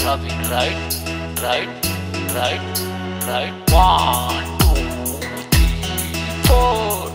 loving, right? 1, 2, 3, 4.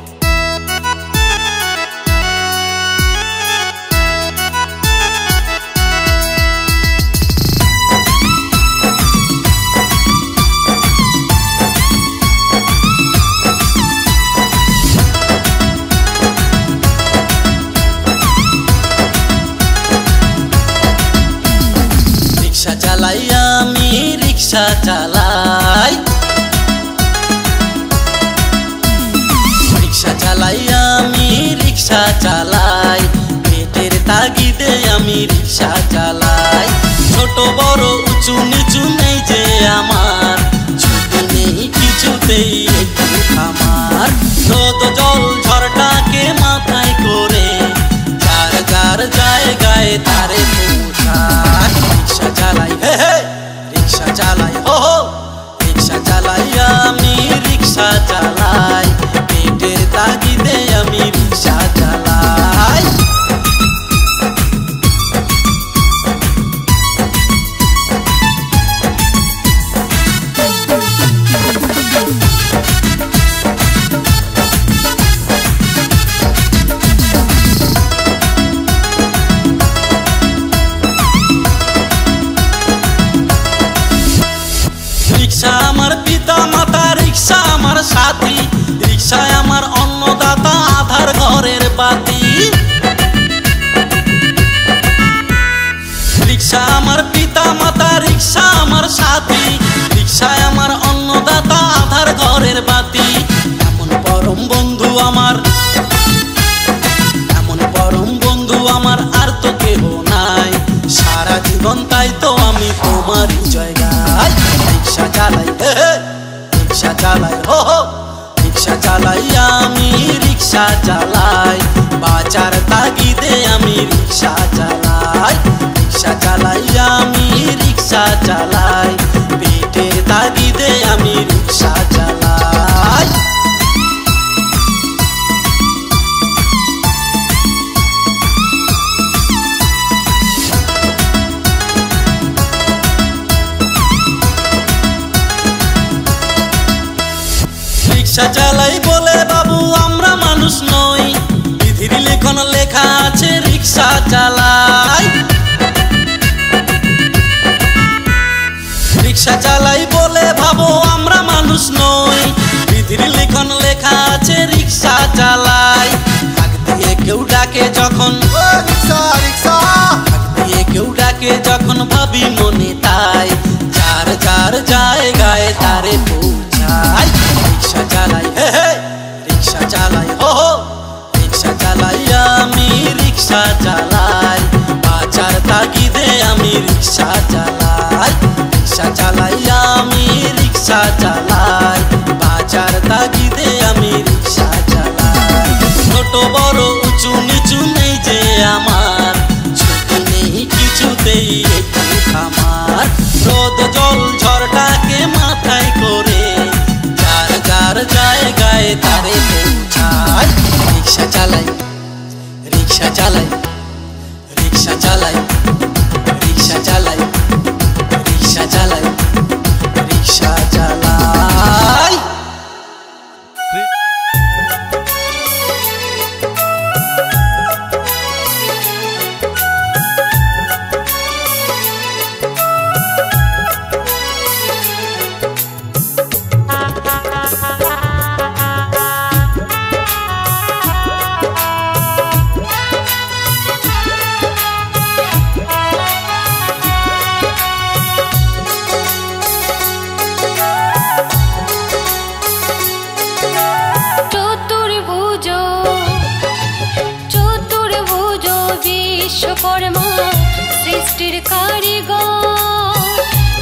Rickshaw चालाई आमी rickshaw चालाई, रिक्शा चालाई आमी रिक्शा चालाई, पेटेर तागिदे आमी रिक्शा चालाई। छोट बड़ उঁচু নিচু নেই যে আমার, ছুটি নেই কিছুতেই একটু আমার। রোদ জল ঝড়টাকে মাথায় করে যার যার জায়গায় তারে পৌঁছায়। रिक्शा चालाई हे हे रिक्शा चालाई हो हो, रिक्शा चालाई आमी रिक्शा चालाई, पेटेर तागिदे आमी रिक्शा चालाई। रिक्शा आमार पिता माता, रिक्शा आमार साथी, रिक्शा आमार अन्नदाता आधार घरेर बाती। रिक्शा आमार पिता माता, रिक्शा आमार साथी, रिक्शा आमार अन्नदाता आधार घरेर बाती। एमन परम बंधु आमार, एमन परम बंधु आमार आर तो केह नाई, सारा जीवन ताई तो आमी तोमारी जायगाय। रिक्शा चालाई हे हे रिक्शा चालाई हो हो, रिक्शा चालाई आमी रिक्शा चालाई, बाचार तागिदे आमी रिक्शा चालाई। रिक्शा चालाई आमी रिक्शा चालाई, पेटेर तागिदे आमी रिक्शा चालाई। रिक्शा चालाई बोले बाबू आमरा मानुष नई, विधिर लेखन लेखा आछे रिक्शा चालाई। रिक्शा चालाई बोले भाबो आमरा मानुष नई, विधिर लेखन लेखा आछे रिक्शा चालाई। डाक दिए केउ डाके जखन रिक्शा रिक्शा, डाक दिए केउ डाके जखन भाबी मने ताई, जार जार जायगाय तारे पौঁছায়। रिक्शा चालाई हे हे रिक्शा चालाई हो हो, रिक्शा चालाई आमी रिक्शा चालाई, बाचार तागिदे आमी रिक्शा चालाई। रिक्शा चालाई आमी रिक्शा चालाई, बाचार तागिदे आमी रिक्शा चालाई। ছোট বড় উঁচু নিচু নেই যে আমার, ছুটি নেই কিছুতেই একটু আমার। রোদ জল ঝড়টাকে মাথায় করে যার যার জায়গায় তারে পৌঁছায়। रिक्शा चालाई रिक्शा चालाई, रिक्शा चालाई रिक्शा चालाई, रिक्शा चालाई रिक्शा चालाई। বিশ্বকর্মা সৃষ্টির কারিগর,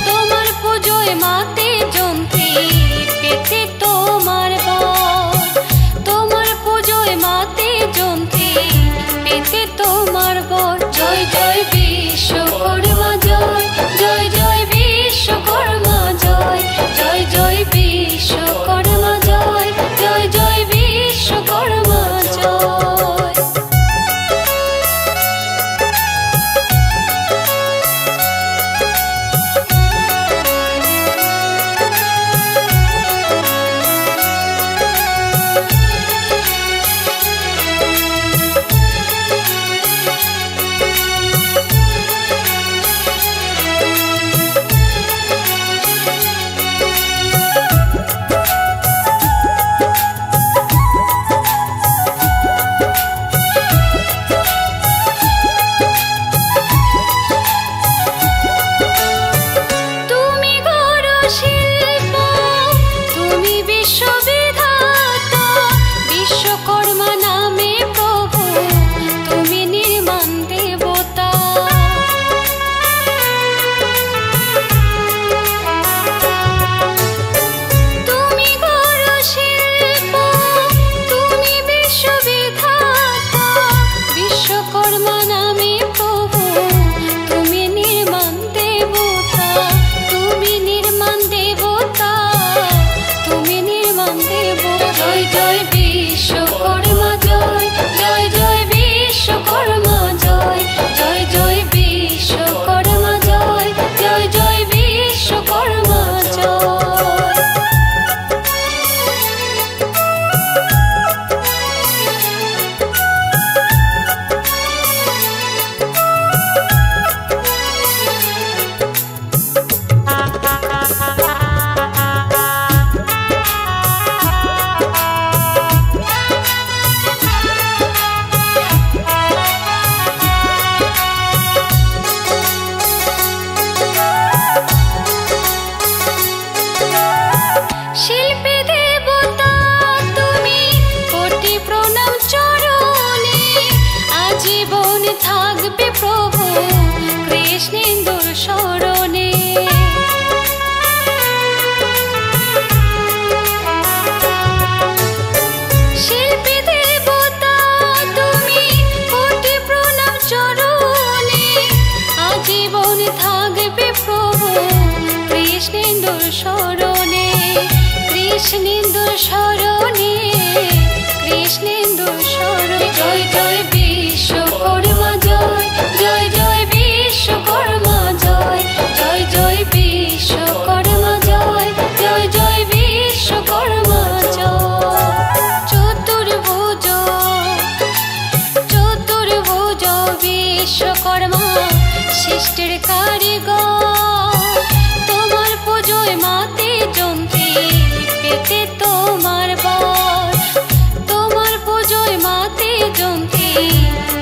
তোমার পুজোয় মাতে যন্ত্রী পেতে তোমার বর, তোমার পুজোয় মাতে যন্ত্রী পেতে তোমার বর। জয় জয় বিশ্বকর্মা জয়, জয় জয় বিশ্বকর্মা জয়, জয় জয় বিশ্বকর্মা জয়, জয় জয় বিশ্বকর্মা জয়। কৃষ্ণেন্দুর স্মরণে কৃষ্ণেন্দুর স্মরণে জয় জয় বিশ্বকর্মা জয় জয় জয় বিশ্বকর্মা জয় জয় জয় বিশ্বকর্মা জয় জয় জয় বিশ্বকর্মা জয় চতুর্ভুজ চতুর্ভুজ বিশ্বকর্মা সৃষ্টির কারিগর তোমার পুজোয় মাতে জমতে পেতে তোমার বর তোমার পুজোয় মাতে জমতে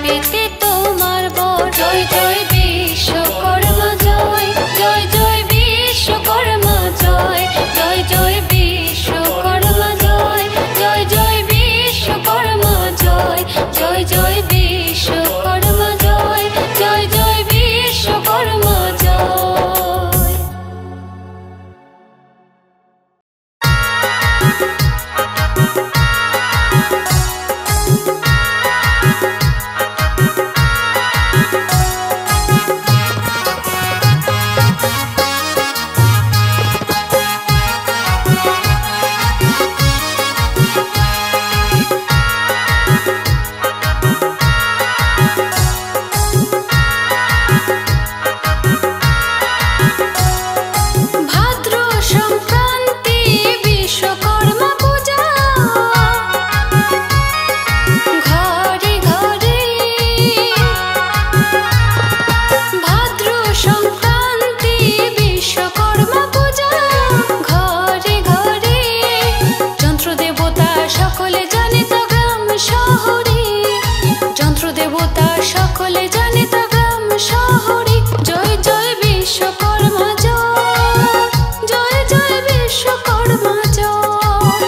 পেতে তোমার বর জয় জয় বিশ্বকর্মা জয় জয় জয় বিশ্বকর্মা জয় জয় জয় বিশ্বকর্মা জয় জয় জয় বিশ্বকর্মা জয় জয় জয় বিশ্বকর্মা জয় জয় জয় বিশ্বকর্মা জয় ভাদ্র সংক্রান্তি বিশ্বকর্মা পূজা ঘরে ঘরে ভাদ্র সংক্রান্তি বিশ্বকর্মা পূজা ঘরে ঘরে যন্ত্র দেবতা সকলে জানে তা গ্রাম শহরে যন্ত্র দেবতা সকলে জানে তা গ্রাম শহরে জয় জয় বিশ্বকর্মা জয় জয় জয় বিশ্বকর্মা জয়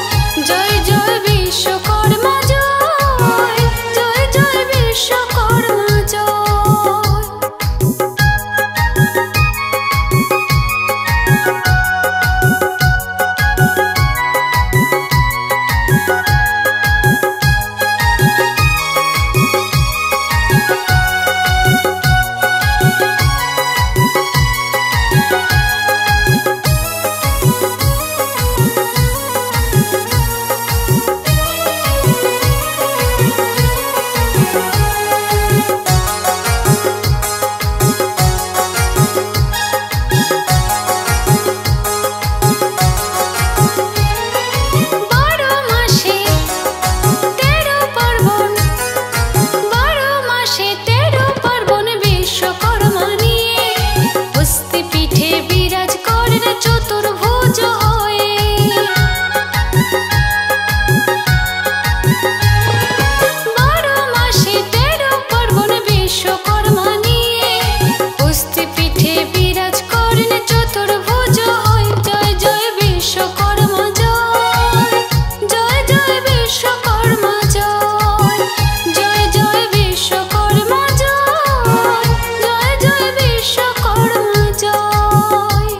জয় জয় বিশ্বকর্মা জয় জয় জয় বিশ্বকর্মা জয় বারো মাসে তেরো পার্বণ বারো মাসে তেরো পার্বণ বিশ্বকর্মা নিয়ে হস্তি পিঠে বিরাজ করেন চতুর্ভুজ হয়ে বারো মাসে তেরো পার্বণ বিশ্বকর্মা নিয়ে হস্তি পিঠে বিরাজ করেন চতুর্ভুজ হয়ে জয় জয় বিশ্বকর্মা জয় জয় জয় বিশ্বকর্মা জয় জয় জয় বিশ্বকর্মা জয় জয় জয় বিশ্বকর্মা জয়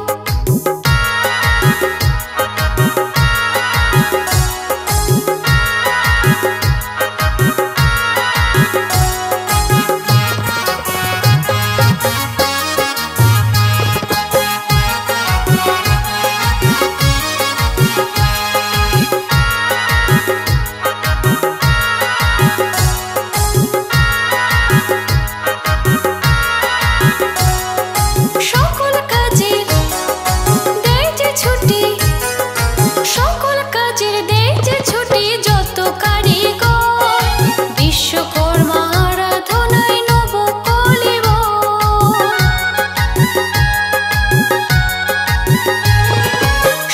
সকল কাজের দেয় যে ছুটি সকল কাজের দেয় যে ছুটি যত কারিগর বিশ্বকর্মা আরাধনায় নব কলেবর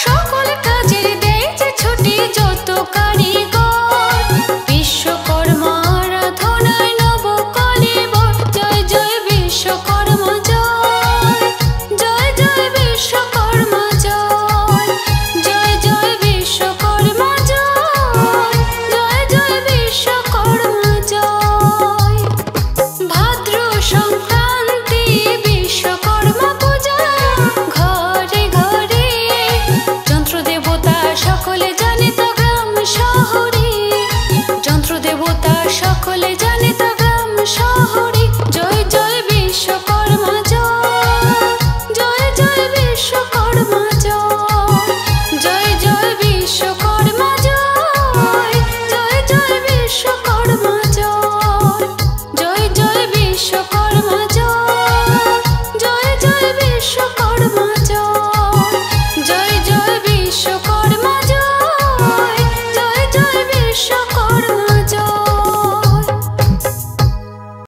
সকল কাজের দেয় যে ছুটি যত কারিগর বিশ্বকর্মা আরাধনায় নব কলেবর জয় জয় বিশ্বকর্মা জয় জয় জয় বিশ্বকর্মা জয় জয় জয় বিশ্বকর্মা জয় জয় জয় বিশ্বকর্মা জয় ভাদ্র সংক্রান্তি বিশ্বকর্মা পূজা ঘরে ঘরে যন্ত্র দেবতা সকলে জানে তা গ্রাম শহরে যন্ত্র দেবতা সকলে জানে তা গ্রাম শহরে